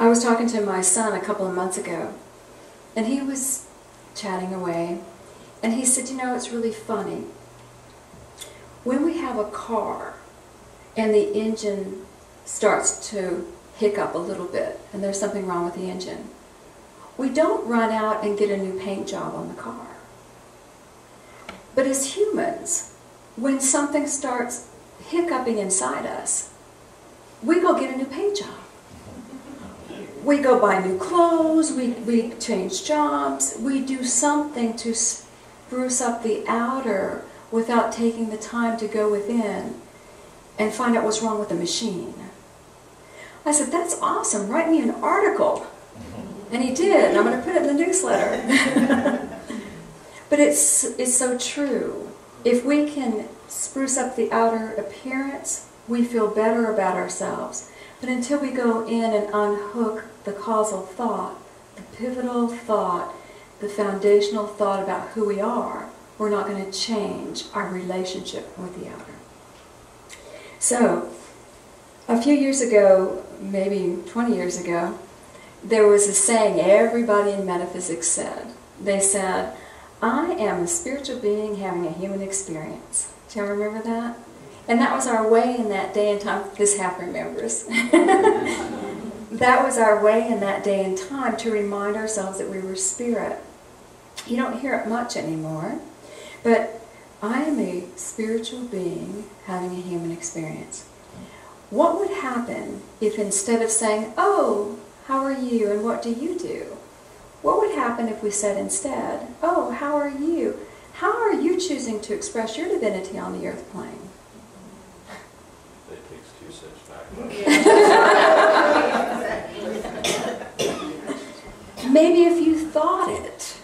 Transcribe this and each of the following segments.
I was talking to my son a couple of months ago, and he was chatting away, and he said, you know, it's really funny. When we have a car and the engine starts to hiccup a little bit, and there's something wrong with the engine, we don't run out and get a new paint job on the car. But as humans, when something starts hiccuping inside us, we go get a new paint job. We go buy new clothes, we change jobs, we do something to spruce up the outer without taking the time to go within and find out what's wrong with the machine. I said, that's awesome, write me an article. And he did, and I'm going to put it in the newsletter. But it's so true. If we can spruce up the outer appearance, we feel better about ourselves. But until we go in and unhook the causal thought, the pivotal thought, the foundational thought about who we are, we're not going to change our relationship with the outer. So, a few years ago, maybe 20 years ago, there was a saying everybody in metaphysics said. They said, I am a spiritual being having a human experience. Do you remember that? And that was our way in that day and time. This half remembers. That was our way in that day and time to remind ourselves that we were spirit. You don't hear it much anymore, but I am a spiritual being having a human experience. What would happen if instead of saying, oh, how are you and what do you do? What would happen if we said instead, oh, how are you? How are you choosing to express your divinity on the earth plane? That takes two such facts. Maybe if you thought it.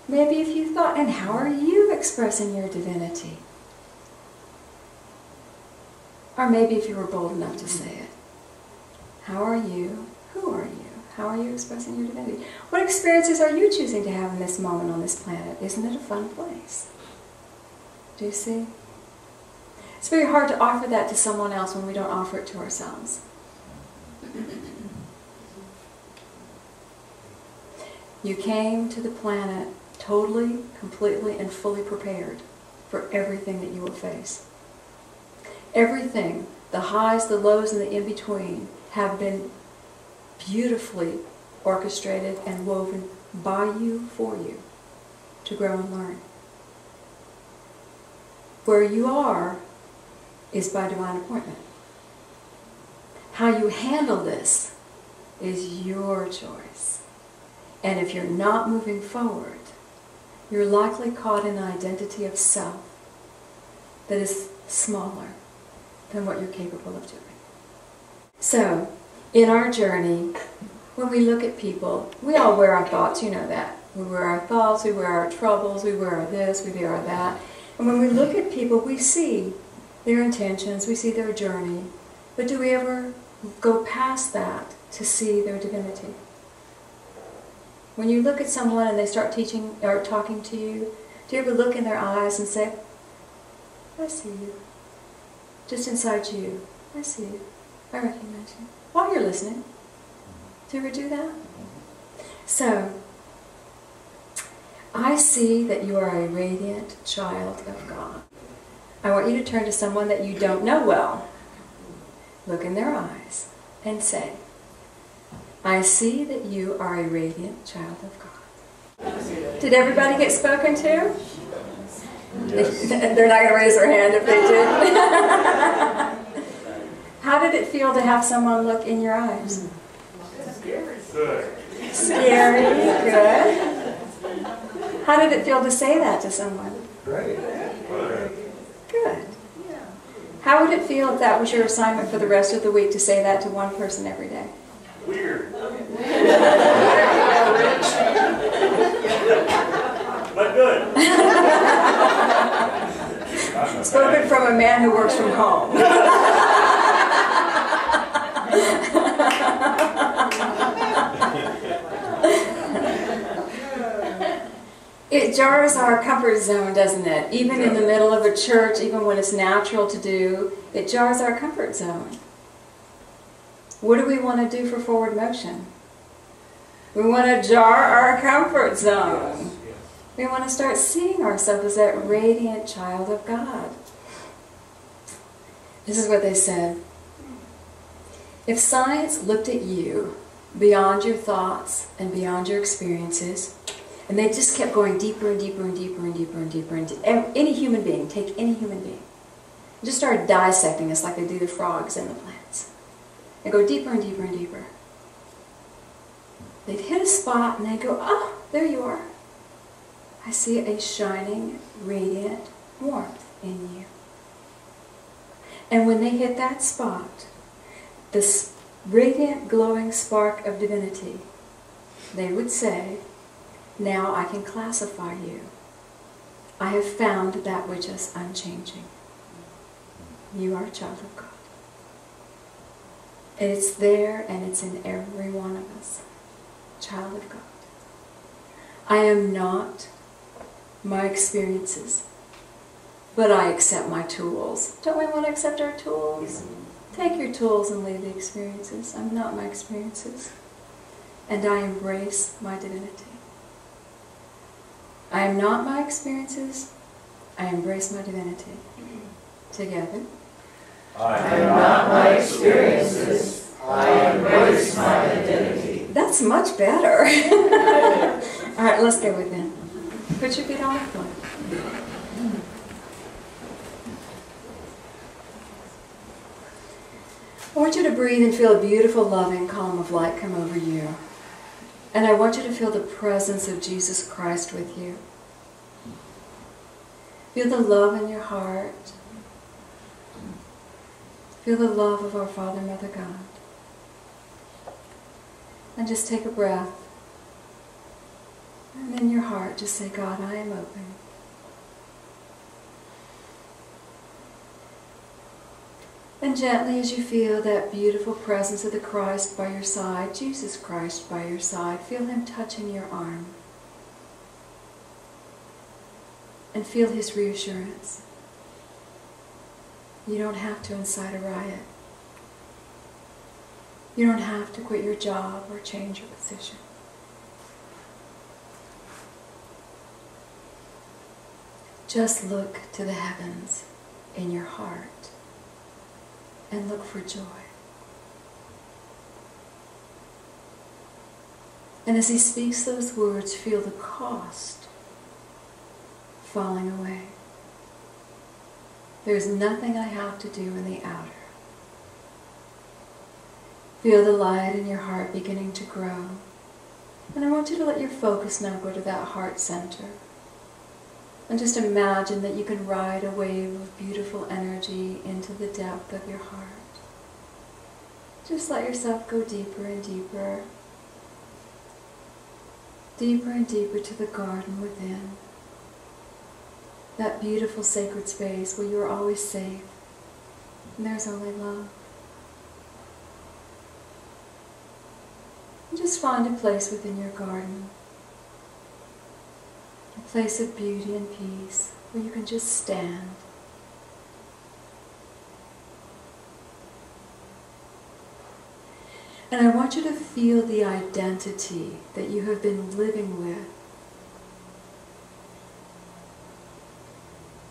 Maybe if you thought, and how are you expressing your divinity? Or maybe if you were bold enough to say it. How are you? Who are you? How are you expressing your divinity? What experiences are you choosing to have in this moment on this planet? Isn't it a fun place? Do you see? It's very hard to offer that to someone else when we don't offer it to ourselves. You came to the planet totally, completely, and fully prepared for everything that you will face. Everything, the highs, the lows, and the in-between, have been beautifully orchestrated and woven by you, for you, to grow and learn. Where you are is by divine appointment. How you handle this is your choice. And if you're not moving forward, you're likely caught in an identity of self that is smaller than what you're capable of doing. So, in our journey, when we look at people, we all wear our thoughts, you know that. We wear our thoughts, we wear our troubles, we wear our this, we wear our that. And when we look at people, we see their intentions, we see their journey. But do we ever go past that to see their divinity? When you look at someone and they start teaching or talking to you, do you ever look in their eyes and say, I see you. Just inside you, I see you. I recognize you. While you're listening. Do you ever do that? So, I see that you are a radiant child of God. I want you to turn to someone that you don't know well. Look in their eyes and say, I see that you are a radiant child of God. Did everybody get spoken to? Yes. They're not going to raise their hand if they did. How did it feel to have someone look in your eyes? Good. Scary, good. How did it feel to say that to someone? Great. Good. How would it feel if that was your assignment for the rest of the week to say that to one person every day? Weird. But good. Spoken from a man who works from home. It jars our comfort zone, doesn't it? Even in the middle of a church, even when it's natural to do, it jars our comfort zone. What do we want to do for forward motion? We want to jar our comfort zone. Yes, yes. We want to start seeing ourselves as that radiant child of God. This is what they said. If science looked at you beyond your thoughts and beyond your experiences, and they just kept going deeper and deeper and deeper and deeper and deeper into any human being, take any human being, and just started dissecting us like they do the frogs and the plants. They go deeper and deeper and deeper. They'd hit a spot and they'd go, oh, there you are. I see a shining, radiant warmth in you. And when they hit that spot, this radiant, glowing spark of divinity, they would say, now I can classify you. I have found that which is unchanging. You are a child of God. And it's there and it's in every one of us. Child of God. I am not my experiences, but I accept my tools. Don't we want to accept our tools? Take your tools and leave the experiences. I'm not my experiences. And I embrace my divinity. I am not my experiences. I embrace my divinity. Together. I am not my experiences. I embrace my divinity. That's much better. All right, let's go with it. Put your feet on the floor. I want you to breathe and feel a beautiful, loving column of light come over you. And I want you to feel the presence of Jesus Christ with you. Feel the love in your heart. Feel the love of our Father, Mother, God. And just take a breath. And in your heart, just say, God, I am open. And gently, as you feel that beautiful presence of the Christ by your side, Jesus Christ by your side, feel Him touching your arm. And feel His reassurance. You don't have to incite a riot. You don't have to quit your job or change your position. Just look to the heavens in your heart and look for joy. And as He speaks those words, feel the cost falling away. There's nothing I have to do in the outer. Feel the light in your heart beginning to grow. And I want you to let your focus now go to that heart center. And just imagine that you can ride a wave of beautiful energy into the depth of your heart. Just let yourself go deeper and deeper. Deeper and deeper to the garden within. That beautiful sacred space where you are always safe. And there's only love. And just find a place within your garden. A place of beauty and peace where you can just stand. And I want you to feel the identity that you have been living with.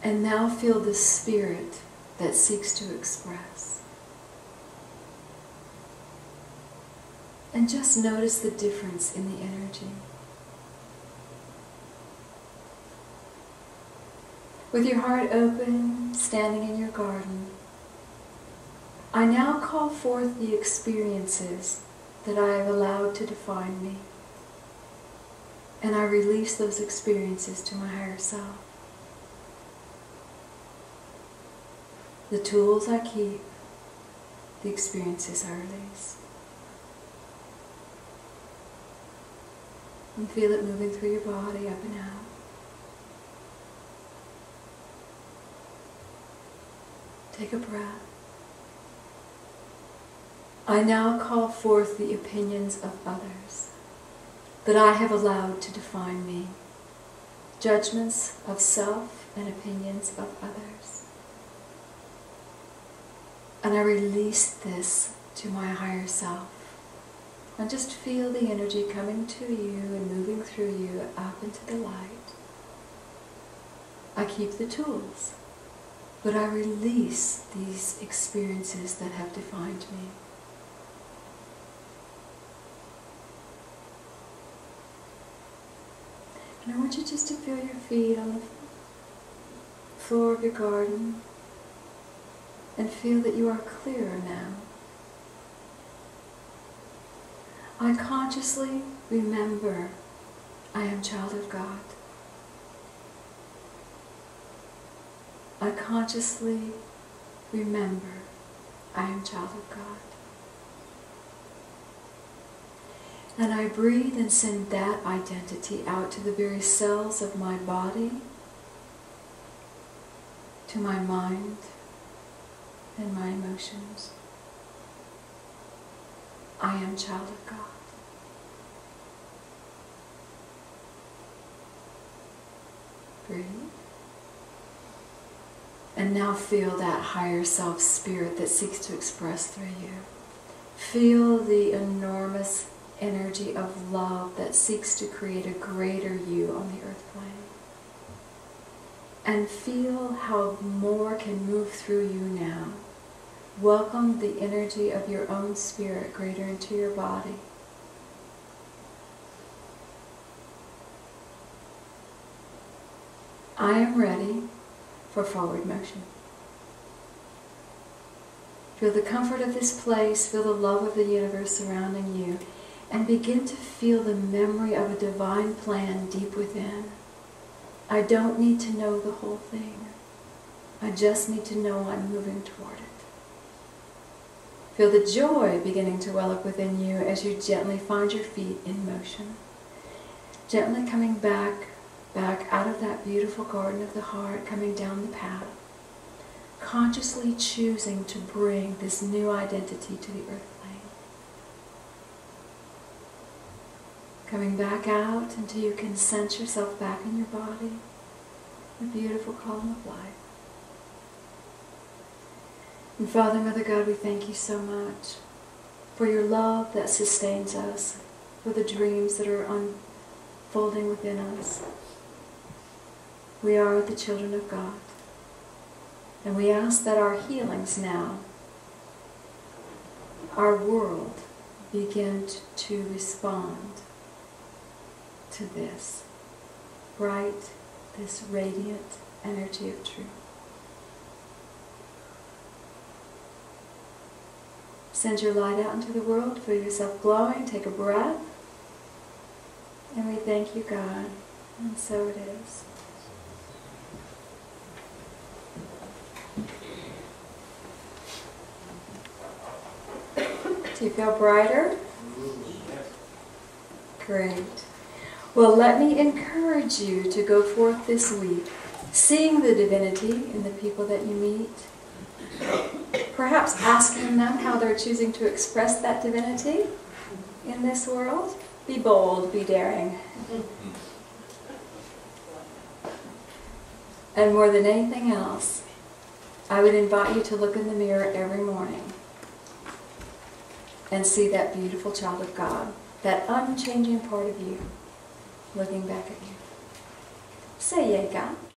And now feel the spirit that seeks to express. And just notice the difference in the energy. With your heart open, standing in your garden, I now call forth the experiences that I have allowed to define me. And I release those experiences to my higher self. The tools I keep, the experiences I release. And feel it moving through your body, up and out. Take a breath. I now call forth the opinions of others that I have allowed to define me. Judgments of self and opinions of others. And I release this to my higher self. And just feel the energy coming to you and moving through you up into the light. I keep the tools, but I release these experiences that have defined me. And I want you just to feel your feet on the floor of your garden and feel that you are clearer now. I consciously remember I am child of God. I consciously remember I am child of God. And I breathe and send that identity out to the very cells of my body, to my mind and my emotions. I am child of God. Breathe. And now feel that higher self spirit that seeks to express through you. Feel the enormous energy of love that seeks to create a greater you on the earth plane. And feel how more can move through you now. Welcome the energy of your own spirit greater into your body. I am ready for forward motion. Feel the comfort of this place, feel the love of the universe surrounding you, and begin to feel the memory of a divine plan deep within. I don't need to know the whole thing. I just need to know I'm moving toward it. Feel the joy beginning to well up within you as you gently find your feet in motion. Gently coming back out of that beautiful garden of the heart, coming down the path. Consciously choosing to bring this new identity to the earth plane. Coming back out until you can sense yourself back in your body. A beautiful column of light. And Father, Mother God, we thank you so much for your love that sustains us, for the dreams that are unfolding within us. We are the children of God. And we ask that our healings now, our world, begin to respond to this bright, this radiant energy of truth. Send your light out into the world, feel yourself glowing, take a breath, and we thank you, God, and so it is. Do you feel brighter? Great. Well, let me encourage you to go forth this week, seeing the divinity in the people that you meet, perhaps asking them how they're choosing to express that divinity in this world. Be bold, be daring. And more than anything else, I would invite you to look in the mirror every morning and see that beautiful child of God, that unchanging part of you, looking back at you. Say, yay, God.